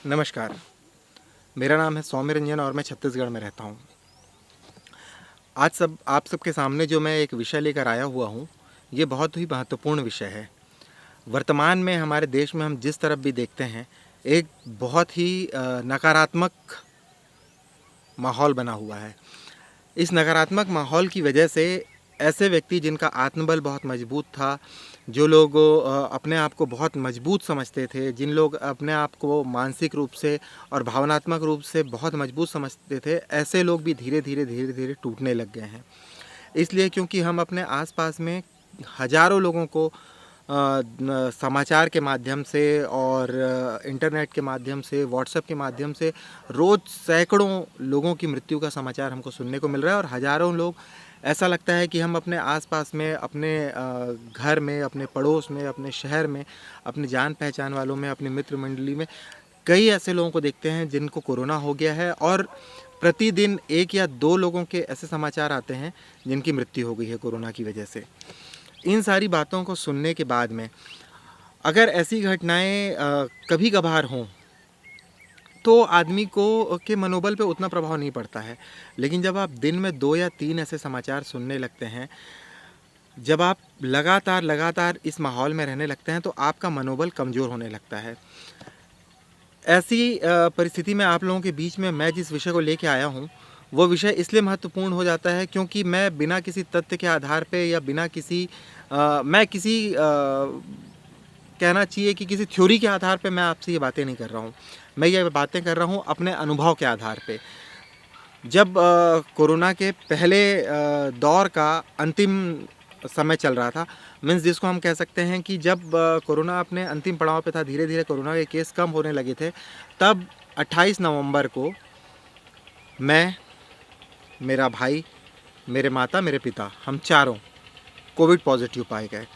नमस्कार, मेरा नाम है सौम्य रंजन और मैं छत्तीसगढ़ में रहता हूँ। आज आप सबके सामने जो मैं एक विषय लेकर आया हुआ हूँ, ये बहुत ही महत्वपूर्ण विषय है। वर्तमान में हमारे देश में हम जिस तरफ भी देखते हैं, एक बहुत ही नकारात्मक माहौल बना हुआ है। इस नकारात्मक माहौल की वजह से ऐसे व्यक्ति जिनका आत्मबल बहुत मजबूत था, जो लोग अपने आप को बहुत मजबूत समझते थे, जिन लोग अपने आप को मानसिक रूप से और भावनात्मक रूप से बहुत मजबूत समझते थे, ऐसे लोग भी धीरे धीरे टूटने लग गए हैं। इसलिए क्योंकि हम अपने आसपास में हज़ारों लोगों को समाचार के माध्यम से और इंटरनेट के माध्यम से, व्हाट्सएप के माध्यम से रोज़ सैकड़ों लोगों की मृत्यु का समाचार हमको सुनने को मिल रहा है और हज़ारों लोग, ऐसा लगता है कि हम अपने आसपास में, अपने घर में, अपने पड़ोस में, अपने शहर में, अपने जान पहचान वालों में, अपनी मित्र मंडली में कई ऐसे लोगों को देखते हैं जिनको कोरोना हो गया है और प्रतिदिन 1 या 2 लोगों के ऐसे समाचार आते हैं जिनकी मृत्यु हो गई है कोरोना की वजह से। इन सारी बातों को सुनने के बाद में अगर ऐसी घटनाएं कभी-कभार हों, तो आदमी को के मनोबल पे उतना प्रभाव नहीं पड़ता है। लेकिन जब आप दिन में 2 या 3 ऐसे समाचार सुनने लगते हैं, जब आप लगातार इस माहौल में रहने लगते हैं, तो आपका मनोबल कमज़ोर होने लगता है। ऐसी परिस्थिति में आप लोगों के बीच में मैं जिस विषय को लेके आया हूँ, वो विषय इसलिए महत्वपूर्ण हो जाता है क्योंकि मैं बिना किसी तथ्य के आधार पे या बिना किसी मैं किसी कहना चाहिए कि किसी थ्योरी के आधार पे मैं आपसे ये बातें नहीं कर रहा हूँ। मैं ये बातें कर रहा हूँ अपने अनुभव के आधार पे। जब कोरोना के पहले दौर का अंतिम समय चल रहा था, मीन्स जिसको हम कह सकते हैं कि जब कोरोना अपने अंतिम पड़ाव पे था, धीरे-धीरे कोरोना के केस कम होने लगे थे, तब 28 नवंबर को मैं, मेरा भाई, मेरे माता, मेरे पिता, हम चारों कोविड पॉजिटिव पाए गए।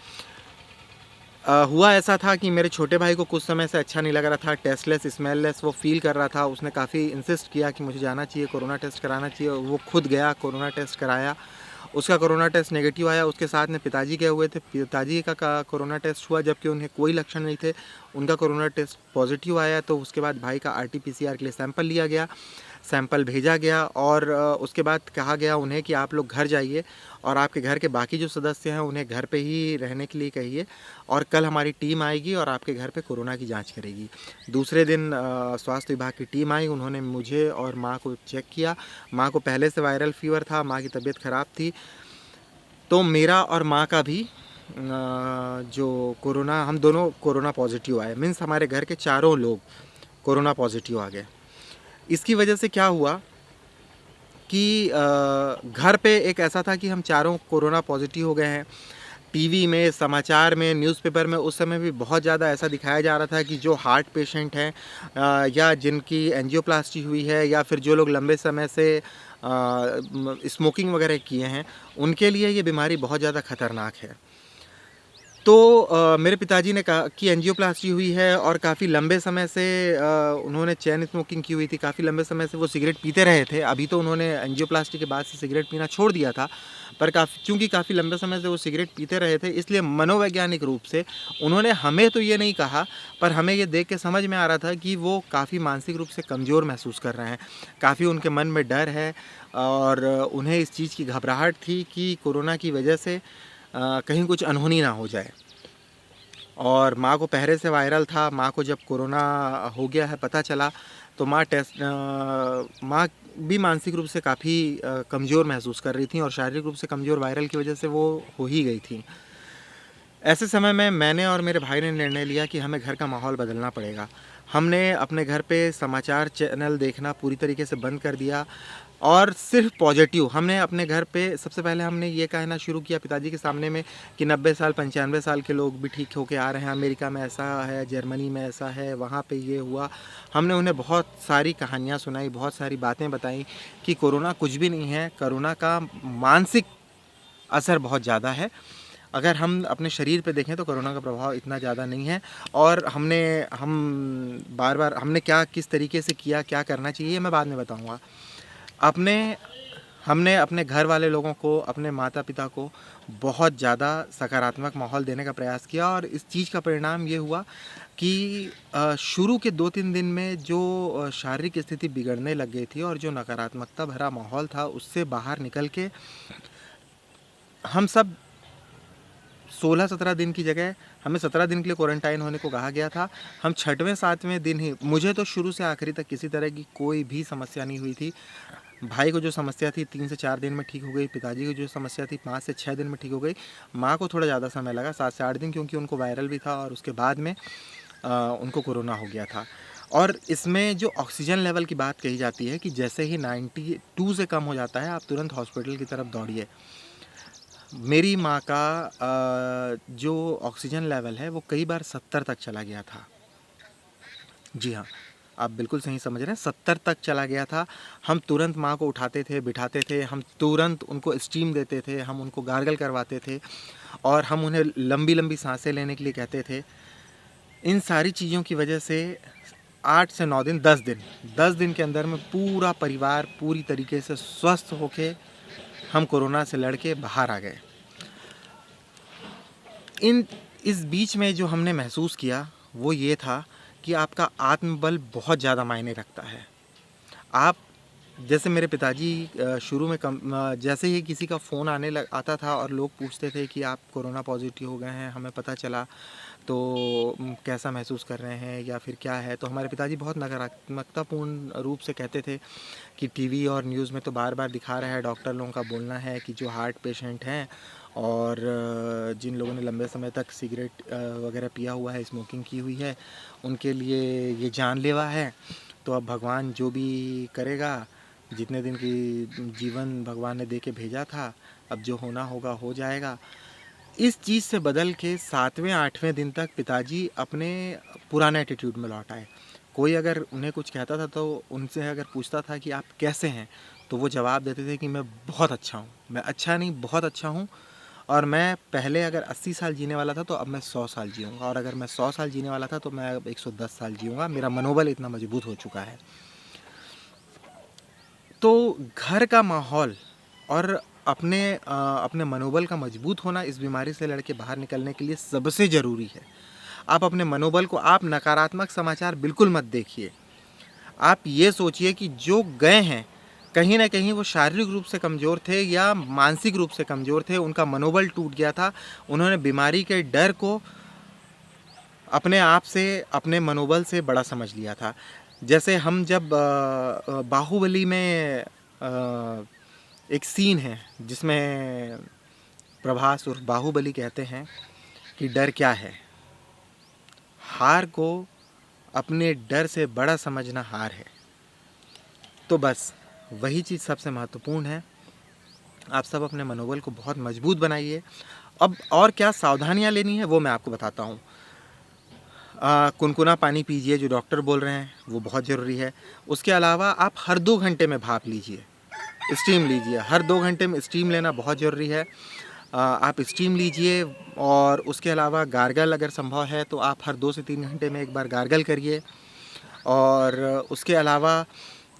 हुआ ऐसा था कि मेरे छोटे भाई को कुछ समय से अच्छा नहीं लग रहा था, टेस्टलेस, स्मेललेस वो फ़ील कर रहा था। उसने काफ़ी इंसिस्ट किया कि मुझे जाना चाहिए, कोरोना टेस्ट कराना चाहिए, और वो खुद गया, कोरोना टेस्ट कराया। उसका कोरोना टेस्ट नेगेटिव आया। उसके साथ में पिताजी गए हुए थे, पिताजी का कोरोना टेस्ट हुआ, जबकि उन्हें कोई लक्षण नहीं थे, उनका कोरोना टेस्ट पॉजिटिव आया। तो उसके बाद भाई का RT-PCR के लिए सैंपल लिया गया, सैंपल भेजा गया और उसके बाद कहा गया उन्हें कि आप लोग घर जाइए और आपके घर के बाकी जो सदस्य हैं उन्हें घर पे ही रहने के लिए कहिए, और कल हमारी टीम आएगी और आपके घर पे कोरोना की जांच करेगी। दूसरे दिन स्वास्थ्य विभाग की टीम आई, उन्होंने मुझे और माँ को चेक किया। माँ को पहले से वायरल फीवर था, माँ की तबीयत ख़राब थी, तो मेरा और माँ का भी जो कोरोना, हम दोनों कोरोना पॉजिटिव आए। मीन्स हमारे घर के चारों लोग कोरोना पॉजिटिव आ गए। इसकी वजह से क्या हुआ कि घर पे एक ऐसा था कि हम चारों कोरोना पॉजिटिव हो गए हैं। टीवी में, समाचार में, न्यूज़पेपर में उस समय भी बहुत ज़्यादा ऐसा दिखाया जा रहा था कि जो हार्ट पेशेंट हैं या जिनकी एंजियोप्लास्टी हुई है, या फिर जो लोग लंबे समय से स्मोकिंग वगैरह किए हैं, उनके लिए ये बीमारी बहुत ज़्यादा ख़तरनाक है। तो मेरे पिताजी ने कहा कि एंजियोप्लास्टी हुई है और काफ़ी लंबे समय से उन्होंने चेन स्मोकिंग की हुई थी, काफ़ी लंबे समय से वो सिगरेट पीते रहे थे। अभी तो उन्होंने एंजियोप्लास्टी के बाद से सिगरेट पीना छोड़ दिया था, पर चूँकि काफ़ी लंबे समय से वो सिगरेट पीते रहे थे, इसलिए मनोवैज्ञानिक रूप से उन्होंने हमें तो ये नहीं कहा, पर हमें ये देख के समझ में आ रहा था कि वो काफ़ी मानसिक रूप से कमज़ोर महसूस कर रहे हैं। काफ़ी उनके मन में डर है और उन्हें इस चीज़ की घबराहट थी कि कोरोना की वजह से कहीं कुछ अनहोनी ना हो जाए। और माँ को पहले से वायरल था। माँ को जब कोरोना हो गया है पता चला, तो माँ भी मानसिक रूप से काफ़ी कमज़ोर महसूस कर रही थी और शारीरिक रूप से कमज़ोर, वायरल की वजह से वो हो ही गई थी। ऐसे समय में मैंने और मेरे भाई ने निर्णय लिया कि हमें घर का माहौल बदलना पड़ेगा। हमने अपने घर पे समाचार चैनल देखना पूरी तरीके से बंद कर दिया और सिर्फ पॉजिटिव, हमने अपने घर पे सबसे पहले हमने ये कहना शुरू किया पिताजी के सामने में कि 90 साल 95 साल के लोग भी ठीक होके आ रहे हैं, अमेरिका में ऐसा है, जर्मनी में ऐसा है, वहाँ पे ये हुआ। हमने उन्हें बहुत सारी कहानियाँ सुनाई, बहुत सारी बातें बताई कि कोरोना कुछ भी नहीं है, कोरोना का मानसिक असर बहुत ज़्यादा है। अगर हम अपने शरीर पे देखें तो कोरोना का प्रभाव इतना ज़्यादा नहीं है। और हम बार-बार हमने क्या किस तरीके से किया, क्या करना चाहिए, ये मैं बाद में बताऊँगा। अपने हमने अपने घर वाले लोगों को, अपने माता-पिता को बहुत ज़्यादा सकारात्मक माहौल देने का प्रयास किया और इस चीज़ का परिणाम ये हुआ कि शुरू के 2-3 दिन में जो शारीरिक स्थिति बिगड़ने लग गई थी और जो नकारात्मकता भरा माहौल था, उससे बाहर निकल के हम सब 16-17 दिन की जगह हमें 17 दिन के लिए क्वारंटाइन होने को कहा गया था। हम 6वें-7वें दिन ही, मुझे तो शुरू से आखिरी तक किसी तरह की कोई भी समस्या नहीं हुई थी। भाई को जो समस्या थी 3 से 4 दिन में ठीक हो गई, पिताजी को जो समस्या थी 5 से 6 दिन में ठीक हो गई। माँ को थोड़ा ज़्यादा समय लगा, 7 से 8 दिन, क्योंकि उनको वायरल भी था और उसके बाद में उनको कोरोना हो गया था। और इसमें जो ऑक्सीजन लेवल की बात कही जाती है कि जैसे ही 92 से कम हो जाता है, आप तुरंत हॉस्पिटल की तरफ दौड़िए। मेरी माँ का जो ऑक्सीजन लेवल है वो कई बार 70 तक चला गया था। जी हाँ, आप बिल्कुल सही समझ रहे हैं, 70 तक चला गया था। हम तुरंत माँ को उठाते थे, बिठाते थे, हम तुरंत उनको स्टीम देते थे, हम उनको गार्गल करवाते थे और हम उन्हें लंबी लंबी सांसें लेने के लिए कहते थे। इन सारी चीज़ों की वजह से 8 से 9 दिन, 10 दिन के अंदर में पूरा परिवार पूरी तरीके से स्वस्थ होके हम कोरोना से लड़ के बाहर आ गए। इस बीच में जो हमने महसूस किया वो ये था कि आपका आत्मबल बहुत ज़्यादा मायने रखता है। आप जैसे मेरे पिताजी शुरू में जैसे ही किसी का फ़ोन आता था और लोग पूछते थे कि आप कोरोना पॉजिटिव हो गए हैं, हमें पता चला, तो कैसा महसूस कर रहे हैं या फिर क्या है, तो हमारे पिताजी बहुत नकारात्मकतापूर्ण रूप से कहते थे कि टीवी और न्यूज़ में तो बार बार दिखा रहा है, डॉक्टर लोगों का बोलना है कि जो हार्ट पेशेंट हैं और जिन लोगों ने लंबे समय तक सिगरेट वगैरह पिया हुआ है, स्मोकिंग की हुई है, उनके लिए ये जानलेवा है। तो अब भगवान जो भी करेगा, जितने दिन की जीवन भगवान ने दे के भेजा था, अब जो होना होगा हो जाएगा। इस चीज़ से बदल के 7वें-8वें दिन तक पिताजी अपने पुराने एटीट्यूड में लौट आए। कोई अगर उन्हें कुछ कहता था तो उनसे अगर पूछता था कि आप कैसे हैं, तो वो जवाब देते थे कि मैं बहुत अच्छा हूँ। मैं अच्छा नहीं, बहुत अच्छा हूँ और मैं पहले अगर 80 साल जीने वाला था तो अब मैं 100 साल जीऊँगा, और अगर मैं 100 साल जीने वाला था तो मैं अब 110 साल जीऊँगा। मेरा मनोबल इतना मजबूत हो चुका है। तो घर का माहौल और अपने मनोबल का मजबूत होना इस बीमारी से लड़ के बाहर निकलने के लिए सबसे ज़रूरी है। आप अपने मनोबल को, आप नकारात्मक समाचार बिल्कुल मत देखिए। आप ये सोचिए कि जो गए हैं, कहीं न कहीं वो शारीरिक रूप से कमज़ोर थे या मानसिक रूप से कमज़ोर थे, उनका मनोबल टूट गया था। उन्होंने बीमारी के डर को अपने आप से, अपने मनोबल से बड़ा समझ लिया था। जैसे हम जब बाहुबली में एक सीन है जिसमें प्रभास उर्फ बाहुबली कहते हैं कि डर क्या है? हार को अपने डर से बड़ा समझना हार है। तो बस वही चीज़ सबसे महत्वपूर्ण है। आप सब अपने मनोबल को बहुत मजबूत बनाइए। अब और क्या सावधानियाँ लेनी है वो मैं आपको बताता हूँ। कुनकुना पानी पीजिए, जो डॉक्टर बोल रहे हैं वो बहुत ज़रूरी है। उसके अलावा आप हर 2 घंटे में भाप लीजिए, स्टीम लीजिए। हर 2 घंटे में स्टीम लेना बहुत ज़रूरी है। आप स्टीम लीजिए और उसके अलावा गार्गल अगर संभव है तो आप हर 2 से 3 घंटे में एक बार गार्गल करिए। और उसके अलावा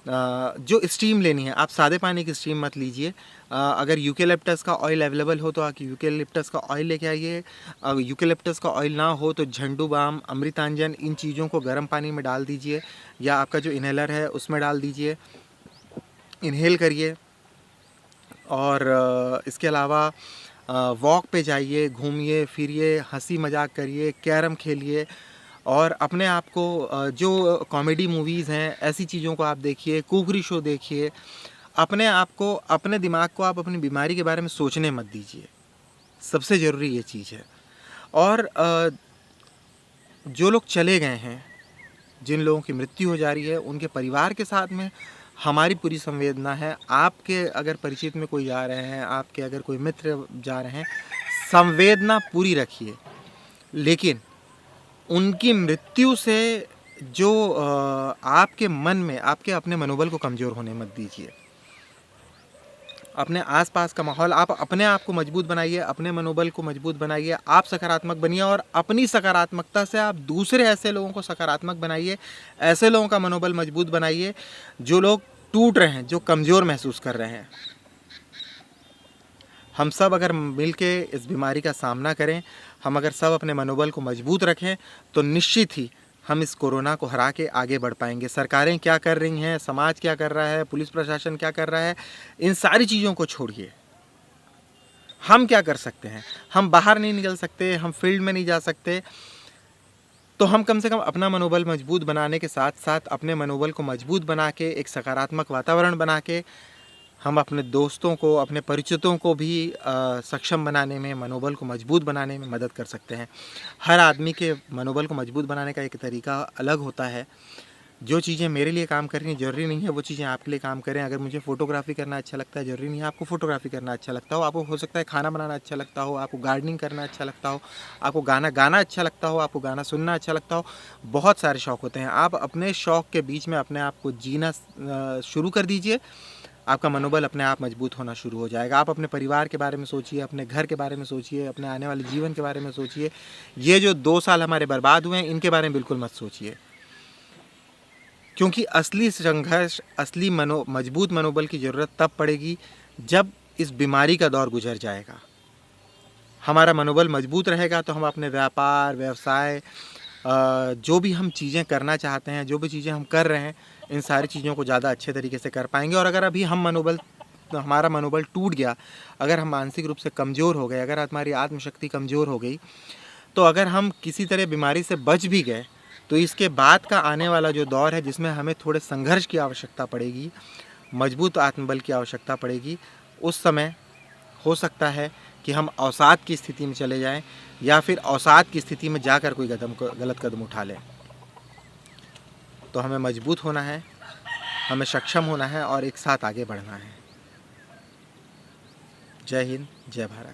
जो स्टीम लेनी है, आप सादे पानी की स्टीम मत लीजिए। अगर यूकेलिप्टस का ऑयल अवेलेबल हो तो आप यूकेलिप्टस का ऑयल लेके आइए। अगर यूकेलिप्टस का ऑयल ना हो तो झंडू बाम, अमृतांजन, इन चीज़ों को गर्म पानी में डाल दीजिए या आपका जो इनहेलर है उसमें डाल दीजिए, इनहेल करिए। और इसके अलावा वॉक पे जाइए, घूमिए फिरिए, हंसी मजाक करिए, कैरम खेलिए और अपने आप को जो कॉमेडी मूवीज़ हैं ऐसी चीज़ों को आप देखिए, कुकरी शो देखिए। अपने आप को, अपने दिमाग को आप अपनी बीमारी के बारे में सोचने मत दीजिए। सबसे ज़रूरी ये चीज़ है। और जो लोग चले गए हैं, जिन लोगों की मृत्यु हो जा रही है, उनके परिवार के साथ में हमारी पूरी संवेदना है। आपके अगर परिचित में कोई जा रहे हैं, आपके अगर कोई मित्र जा रहे हैं, संवेदना पूरी रखिए। लेकिन उनकी मृत्यु से जो आपके मन में, आपके अपने मनोबल को कमज़ोर होने मत दीजिए। अपने आसपास का माहौल, आप अपने आप को मजबूत बनाइए, अपने मनोबल को मजबूत बनाइए, आप सकारात्मक बनिए और अपनी सकारात्मकता से आप दूसरे ऐसे लोगों को सकारात्मक बनाइए। ऐसे लोगों का मनोबल मजबूत बनाइए जो लोग टूट रहे हैं, जो कमज़ोर महसूस कर रहे हैं। हम सब अगर मिल के इस बीमारी का सामना करें, हम अगर सब अपने मनोबल को मजबूत रखें तो निश्चित ही हम इस कोरोना को हरा के आगे बढ़ पाएंगे। सरकारें क्या कर रही हैं, समाज क्या कर रहा है, पुलिस प्रशासन क्या कर रहा है, इन सारी चीज़ों को छोड़िए। हम क्या कर सकते हैं? हम बाहर नहीं निकल सकते, हम फील्ड में नहीं जा सकते, तो हम कम से कम अपना मनोबल मजबूत बनाने के साथ साथ अपने मनोबल को मजबूत बना के एक सकारात्मक वातावरण बना के हम अपने दोस्तों को, अपने परिचितों को भी सक्षम बनाने में, मनोबल को मजबूत बनाने में मदद कर सकते हैं। हर आदमी के मनोबल को मजबूत बनाने का एक तरीका अलग होता है। जो चीज़ें मेरे लिए काम कर रही हैं ज़रूरी नहीं है वो चीज़ें आपके लिए काम करें। अगर मुझे फ़ोटोग्राफ़ी करना अच्छा लगता है, ज़रूरी नहीं है आपको फ़ोटोग्राफ़ी करना अच्छा लगता हो सकता है खाना बनाना अच्छा लगता हो, आपको गार्डनिंग करना अच्छा लगता हो, आपको गाना गाना अच्छा लगता हो, आपको गाना सुनना अच्छा लगता हो। बहुत सारे शौक़ होते हैं। आप अपने शौक़ के बीच में अपने आप को जीना शुरू कर दीजिए, आपका मनोबल अपने आप मजबूत होना शुरू हो जाएगा। आप अपने परिवार के बारे में सोचिए, अपने घर के बारे में सोचिए, अपने आने वाले जीवन के बारे में सोचिए। ये जो 2 साल हमारे बर्बाद हुए हैं, इनके बारे में बिल्कुल मत सोचिए, क्योंकि असली संघर्ष, असली मजबूत मनोबल की ज़रूरत तब पड़ेगी जब इस बीमारी का दौर गुजर जाएगा। हमारा मनोबल मजबूत रहेगा तो हम अपने व्यापार, व्यवसाय, जो भी हम चीज़ें करना चाहते हैं, जो भी चीज़ें हम कर रहे हैं, इन सारी चीज़ों को ज़्यादा अच्छे तरीके से कर पाएंगे। और अगर अभी हमारा मनोबल टूट गया, अगर हम मानसिक रूप से कमज़ोर हो गए, अगर हमारी आत्मशक्ति कमज़ोर हो गई, तो अगर हम किसी तरह बीमारी से बच भी गए, तो इसके बाद का आने वाला जो दौर है जिसमें हमें थोड़े संघर्ष की आवश्यकता पड़ेगी, मजबूत आत्मबल की आवश्यकता पड़ेगी, उस समय हो सकता है कि हम अवसाद की स्थिति में चले जाएं या फिर अवसाद की स्थिति में जाकर कोई गलत कदम उठा लें। तो हमें मजबूत होना है, हमें सक्षम होना है और एक साथ आगे बढ़ना है। जय हिंद, जय भारत।